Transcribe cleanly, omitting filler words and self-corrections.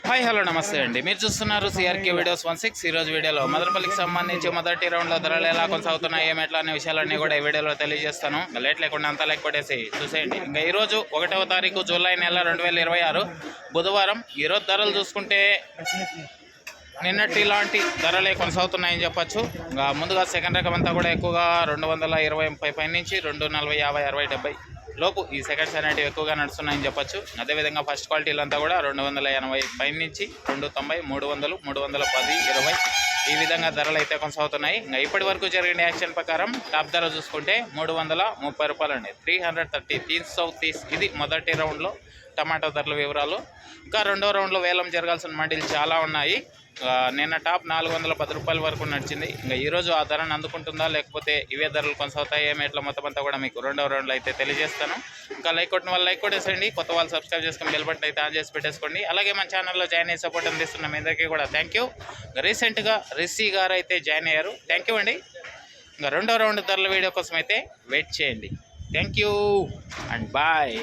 Hi hello నమస్తే అండి. మీరు చూస్తున్నారు సిఆర్కే వీడియోస్ 16. ఈరోజు వీడియోలో మదనపల్లికి సంబంధించి మొదటి రౌండ్లో ధరలు ఎలా కొనసాగుతున్నాయి, ఏమెట్లా అనే విషయాలన్నీ కూడా ఈ వీడియోలో తెలియజేస్తాను. లేట్ లేకుండా అంతా లైక్ కొట్టేసి చూసేయండి. ఇంకా ఈరోజు 1వ తారీఖు జూలై నెల 2026 బుధవారం. ఈరోజు ధరలు చూసుకుంటే నిన్నటి ఇలాంటి ధరలే కొనసాగుతున్నాయని చెప్పచ్చు. ఇంకా ముందుగా సెకండ్ రకం అంతా కూడా ఎక్కువగా 220 పై నుంచి 240, 50, 60, 70 లోపు ఈ సెకండ్స్ అనేటివి ఎక్కువగా నడుస్తున్నాయని చెప్పచ్చు. అదేవిధంగా ఫస్ట్ క్వాలిటీలు అంతా కూడా 280 పై నుంచి 290, 300, 310, 20 ఈ విధంగా ధరలు అయితే కొనసాగుతున్నాయి. ఇంకా ఇప్పటి వరకు జరిగిన యాక్షన్ ప్రకారం టాప్ ధర చూసుకుంటే 330 రూపాయలు అండి. 330 ఇది మొదటి రౌండ్లో టమాటో ధరల వివరాలు. ఇంకా రెండో రౌండ్లో వేలం జరగాల్సిన మండీలు చాలా ఉన్నాయి. నిన్న టాప్ 410 రూపాయల వరకు నడిచింది. ఇంకా ఈరోజు ఆ ధరను అందుకుంటుందా లేకపోతే ఇవే ధరలు కొనసాగుతాయి ఏమేట్లా మొత్తం అంతా కూడా మీకు రెండవ రౌండ్లో అయితే తెలియజేస్తాను. ఇంకా లైక్ కొట్టిన వాళ్ళు లైక్ కొట్టేసేయండి, కొత్త వాళ్ళు సబ్స్క్రైబ్ చేసుకుని బెల్ బటన్ అయితే ఆన్ చేసి పెట్టేసుకోండి. అలాగే మన ఛానల్లో జాయిన్ అయ్యి సపోర్ట్ అందిస్తున్న మీ అందరికీ కూడా థ్యాంక్ యూ. రీసెంట్గా రిషి గారు అయితే జాయిన్ అయ్యారు, థ్యాంక్ యూ అండి. ఇంకా రెండో రౌండ్ ధరల వీడియో కోసం అయితే వెయిట్ చేయండి. Thank you and bye.